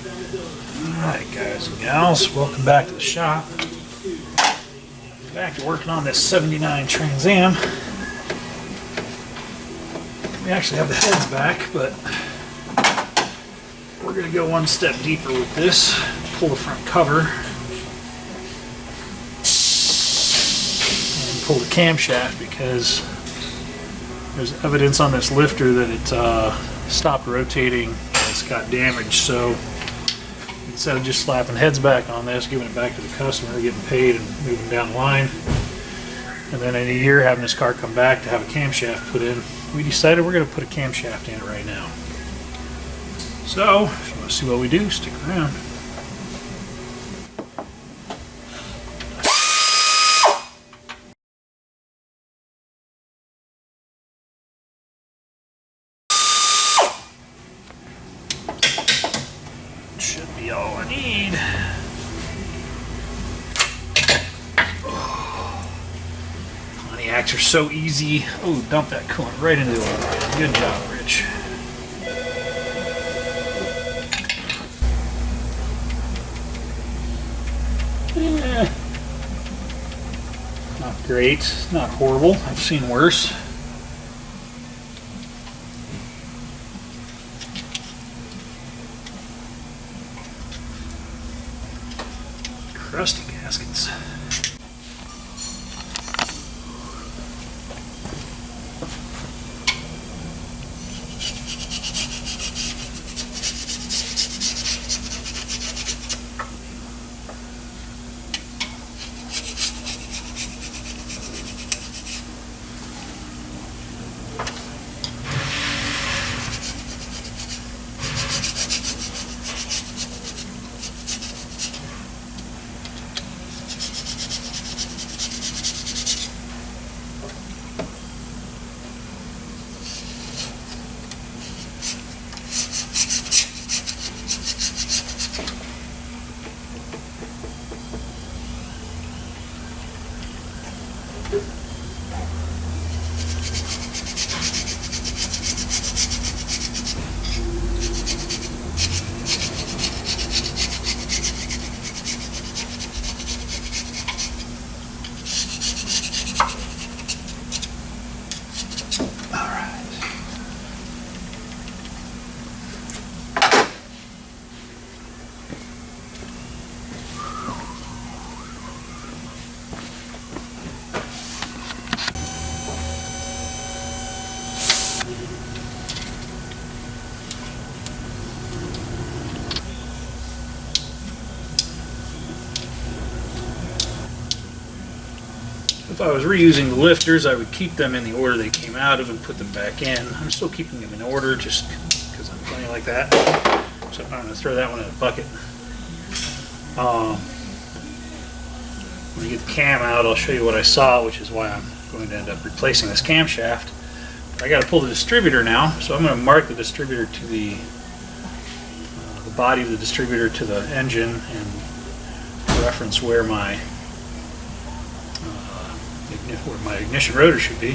Alright guys and gals, welcome back to the shop. Back to working on this 79 Trans Am. We actually have the heads back, but we're going to go one step deeper with this. Pull the front cover and pull the camshaft because there's evidence on this lifter that it stopped rotating and it's got damage. So instead of just slapping heads back on this, giving it back to the customer, getting paid and moving down the line, and then in a year having this car come back to have a camshaft put in, we decided we're going to put a camshaft in it right now. So if you want to see what we do, stick around. Should be all I need. Pontiacs are so easy. Oh, dump that coolant right into the oil. Good job, Rich. Not great, not horrible. I've seen worse. Crusty gaskets. If I was reusing the lifters, I would keep them in the order they came out of and put them back in. I'm still keeping them in order just because I'm funny like that. So I'm going to throw that one in a bucket. When I get the cam out, I'll show you what I saw, which is why I'm going to end up replacing this camshaft. I got to pull the distributor now, so I'm going to mark the distributor to the body of the distributor to the engine and reference where my ignition rotor should be,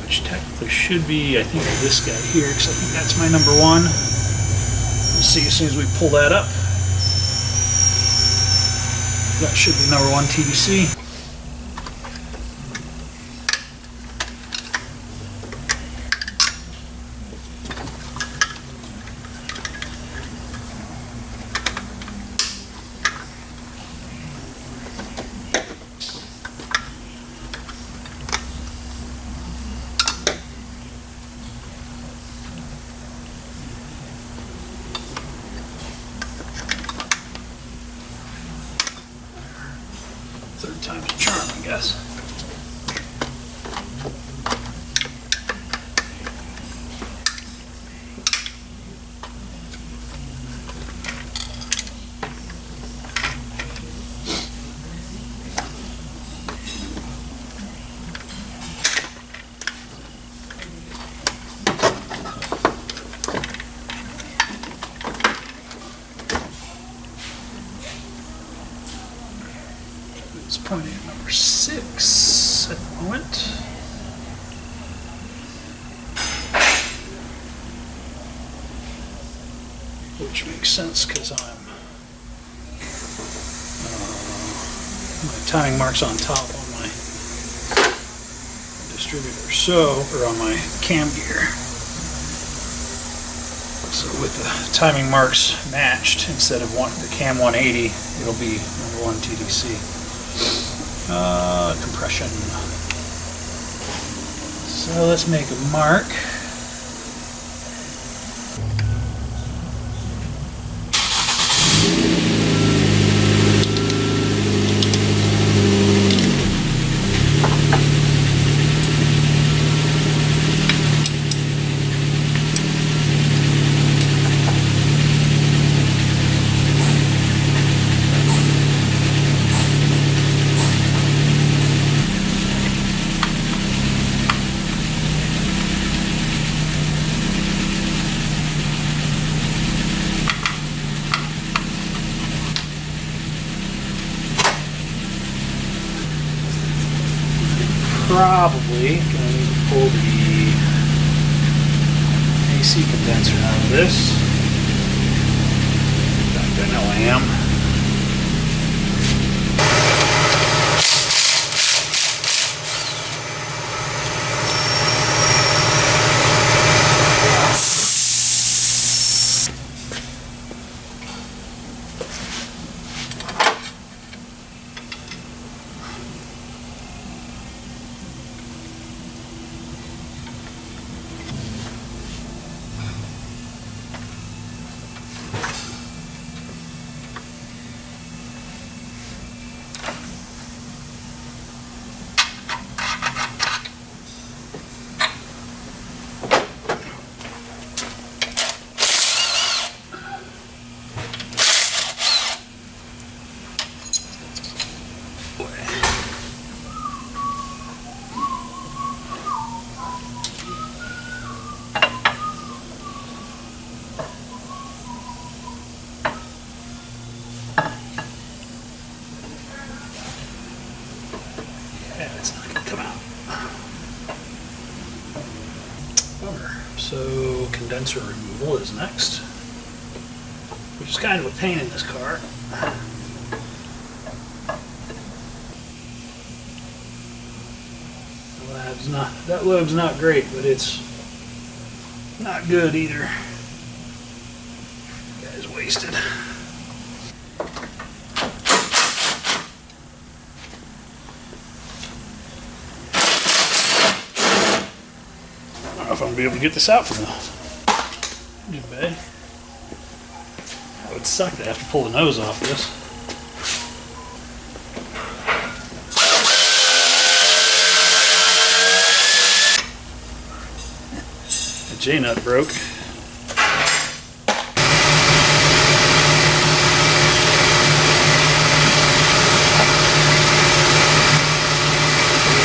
which technically should be, I think, this guy here, because I think that's my number one. We'll see as soon as we pull that up. That should be number one TDC. Third time's a charm, I guess. It's pointing at number 6 at the moment. which makes sense because my timing mark's on top on my distributor, or on my cam gear. So with the timing marks matched, instead of the cam 180, it'll be number 1 TDC. Compression. So let's make a mark. Probably going to need to pull the AC condenser out of this. In fact, I know I am. It's not going to come out. Bummer. So condenser removal is next, which is kind of a pain in this car. That lobe's not great, but it's not good either. Guy's wasted. I don't know if I'm going to be able to get this out from the engine bay. That would suck to have to pull the nose off this. The J-nut broke.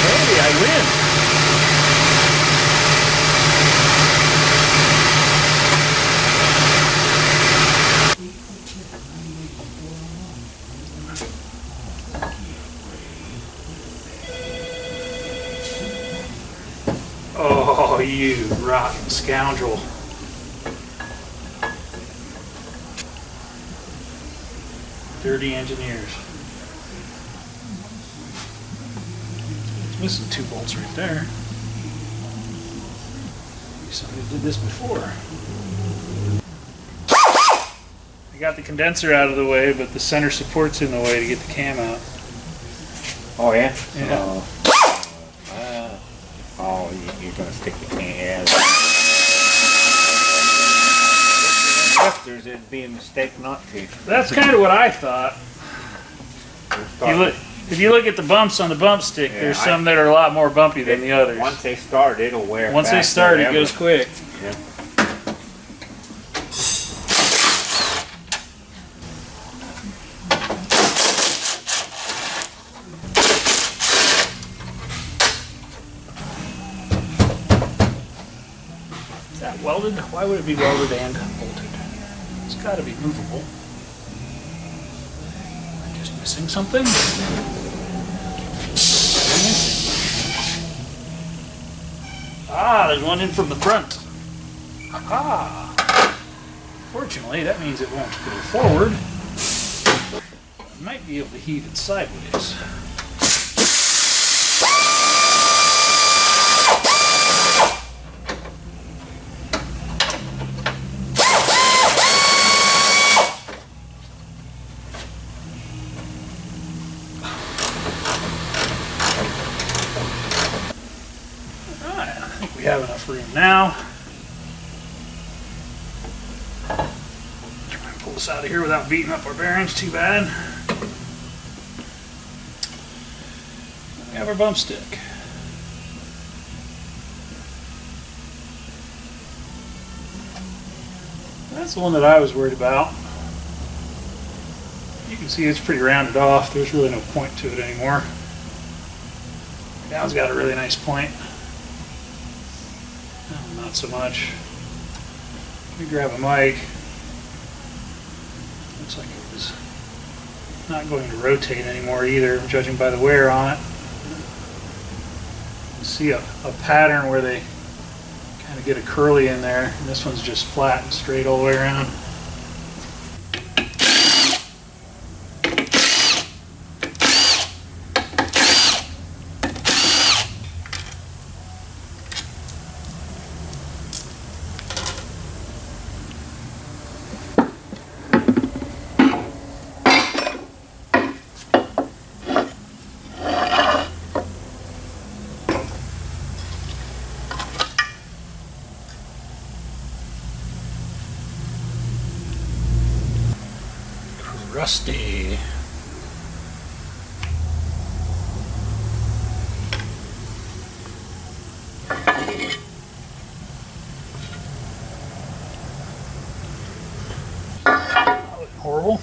Hey, I win! Oh, you rotten scoundrel. Dirty engineers. It's missing 2 bolts right there. Maybe somebody did this before. I got the condenser out of the way, but the center support's in the way to get the cam out. Oh, yeah? Yeah. Oh, you're going to stick the can. It'd be a mistake not to. That's kind of what I thought. If you look at the bumps on the bump stick, Yeah, there's some that are a lot more bumpy than the others. Once they start, it'll wear. Once they start, it goes quick. Yeah. Is that welded? Why would it be welded and bolted? It's got to be movable. Am I just missing something? Ah, there's one in from the front. Ah, Unfortunately, that means it won't go forward. It might be able to heave it sideways. Alright, I think we have enough room now. Try and pull this out of here without beating up our bearings too bad. We have our bump stick. That's the one that I was worried about. You can see it's pretty rounded off. There's really no point to it anymore. Down's got a really nice point. No, not so much. Let me grab a mic. Looks like it was not going to rotate anymore either, judging by the wear on it. You see a pattern where they kind of get a curly in there, and this one's just flat and straight all the way around. Rusty. That looked horrible.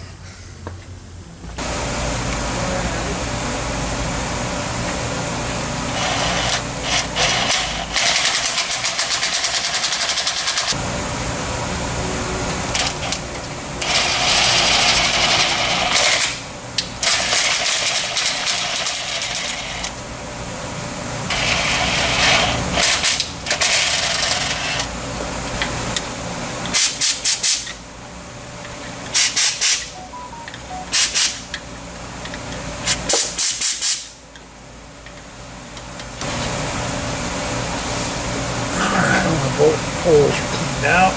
Bolt holes are cleaned out.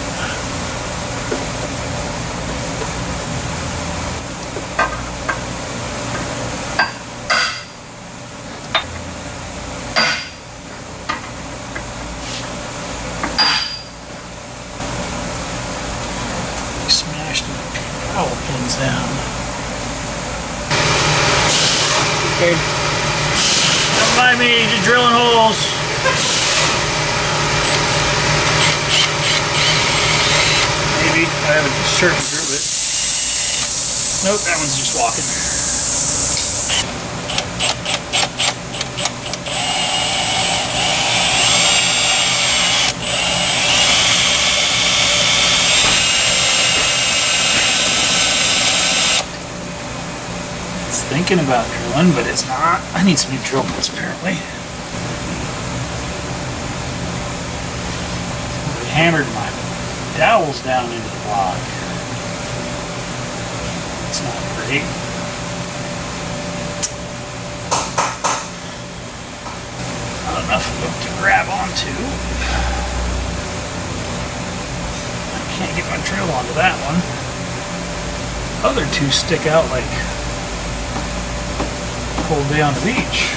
We smashed the dowel pins down. Okay. Don't mind me, just drilling holes. I haven't certain drilled it. Nope, that one's just walking. It's thinking about drilling, but it's not. I need some new drill bits apparently. I hammered my dowels down into the block. It's not great. Not enough of them to grab onto. I can't get my drill onto that one. Other two stick out like a cold day on the beach.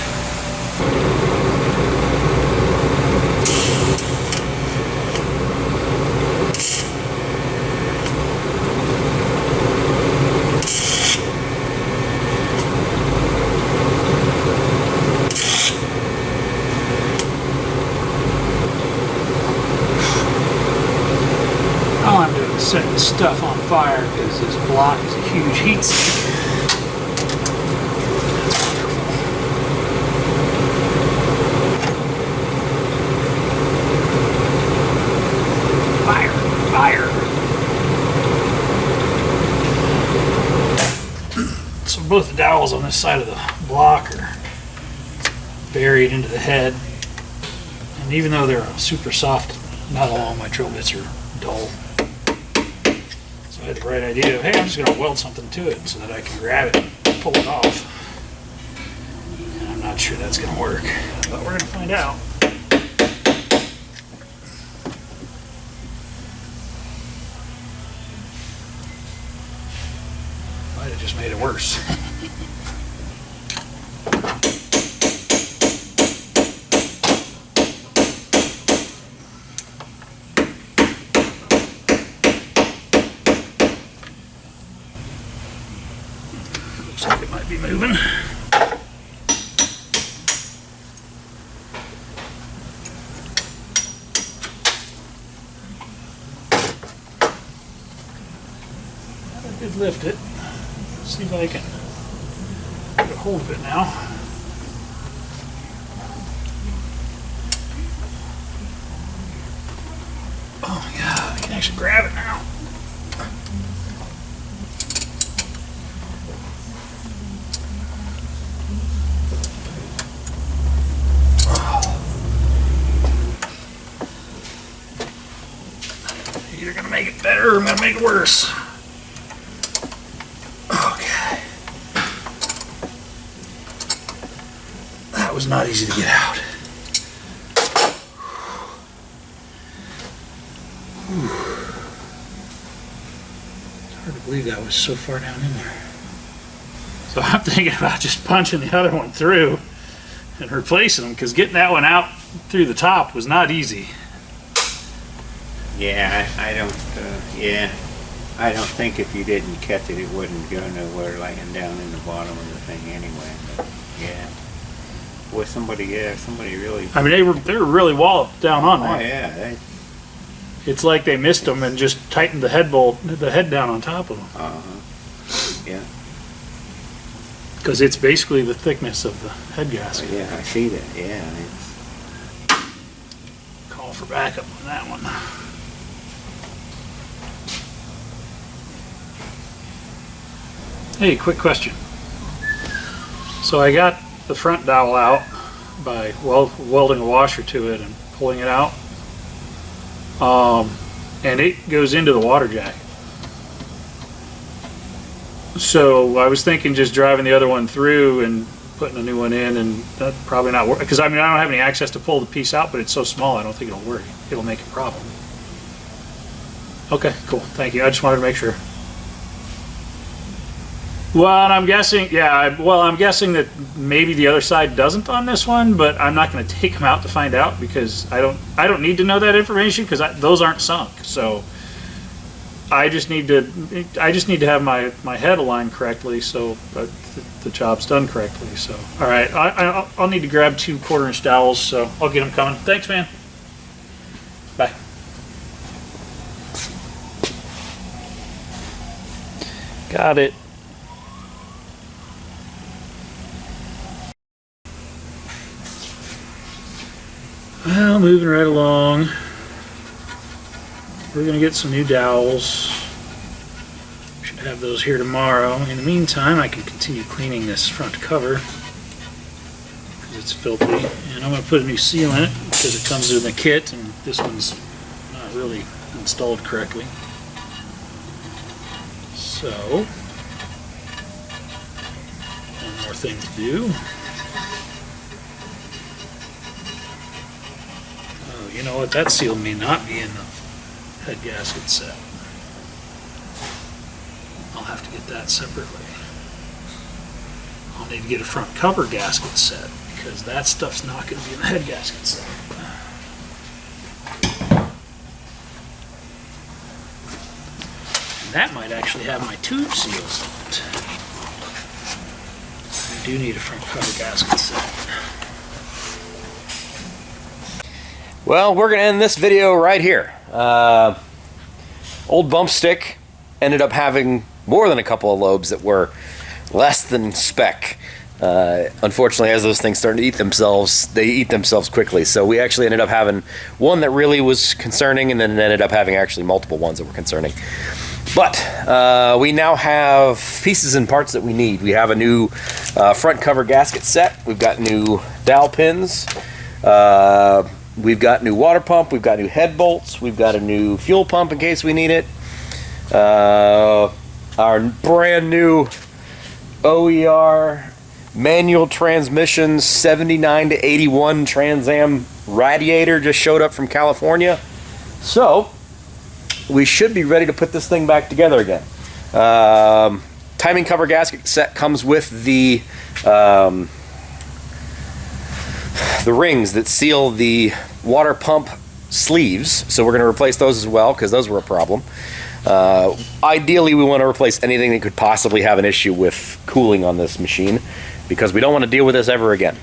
Setting stuff on fire because this block is a huge heat sink. That's wonderful. Fire, fire. So both the dowels on this side of the block are buried into the head, and even though they're super soft metal, all my drill bits are dull. So I had the right idea of, hey, I'm just going to weld something to it so that I can grab it and pull it off. And I'm not sure that's going to work, but we're going to find out. Might have just made it worse. Looks like it might be moving. I did lift it. See if I can get a hold of it now. Oh my god, I can actually grab it now. Either gonna make it better or I'm gonna make it worse. That was not easy to get out. It's hard to believe that was so far down in there. So I'm thinking about just punching the other one through and replacing them, because getting that one out through the top was not easy. Yeah, I don't think if you didn't catch it, it wouldn't go nowhere laying down in the bottom of the thing anyway. But yeah. Boy, somebody really. I mean, they were really walloped down on Oh that. yeah, It's like they missed them and just tightened the head down on top of them. Yeah. Because it's basically the thickness of the head gasket. Yeah, I see that. Yeah. Call for backup on that one. Hey, quick question. So I got the front dowel out by welding a washer to it and pulling it out, and it goes into the water jacket. So I was thinking just driving the other one through and putting a new one in, and that probably not work, because I mean I don't have any access to pull the piece out, but it's so small I don't think it'll work. It'll make a problem. Okay, cool, thank you. I just wanted to make sure. Well, and I'm guessing, yeah, I'm guessing that maybe the other side doesn't on this one, but I'm not going to take them out to find out, because I don't need to know that information, because those aren't sunk. So I just need to have my head aligned correctly, so the job's done correctly. So all right, I'll need to grab 2 1/4-inch dowels, so I'll get them coming. Thanks, man. Bye. Got it. Well, moving right along. We're going to get some new dowels. Should have those here tomorrow. In the meantime, I can continue cleaning this front cover because it's filthy. And I'm going to put a new seal in it because it comes in the kit, and this one's not really installed correctly. So, one more thing to do. You know what, that seal may not be in the head gasket set. I'll have to get that separately. I'll need to get a front cover gasket set, because that stuff's not going to be in the head gasket set. And that might actually have my tube seals in it. I do need a front cover gasket set. Well, we're going to end this video right here. Old bump stick ended up having more than a couple of lobes that were less than spec. Unfortunately, as those things start to eat themselves, they eat themselves quickly. So we actually ended up having one that really was concerning, and then ended up having actually multiple ones that were concerning. But we now have pieces and parts that we need. We have a new front cover gasket set. We've got new dowel pins. We've got new water pump, we've got new head bolts, we've got a new fuel pump in case we need it. Our brand new OER manual transmission 79 to 81 Trans Am radiator just showed up from California. So we should be ready to put this thing back together again. Timing cover gasket set comes with the rings that seal the water pump sleeves, so we're going to replace those as well because those were a problem. Ideally, we want to replace anything that could possibly have an issue with cooling on this machine because we don't want to deal with this ever again.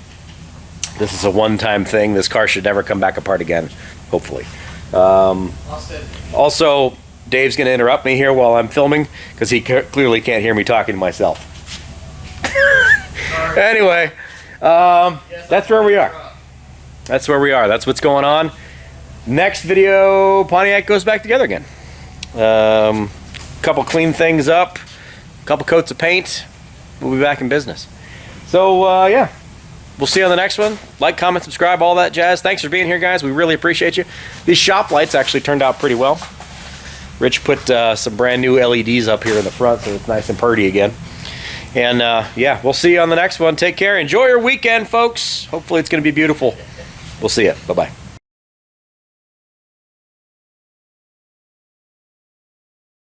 This is a one-time thing. This car should never come back apart again, hopefully. Also, Dave's going to interrupt me here while I'm filming because he clearly can't hear me talking to myself. Anyway, that's where we are. That's where we are. That's what's going on. Next video, Pontiac goes back together again. Couple clean things up, couple coats of paint. We'll be back in business. So yeah, we'll see you on the next one. Like, comment, subscribe, all that jazz. Thanks for being here, guys. We really appreciate you. These shop lights actually turned out pretty well. Rich put some brand new LEDs up here in the front, so it's nice and purty again. And yeah, we'll see you on the next one. Take care. Enjoy your weekend, folks. Hopefully it's going to be beautiful. We'll see you. Bye-bye.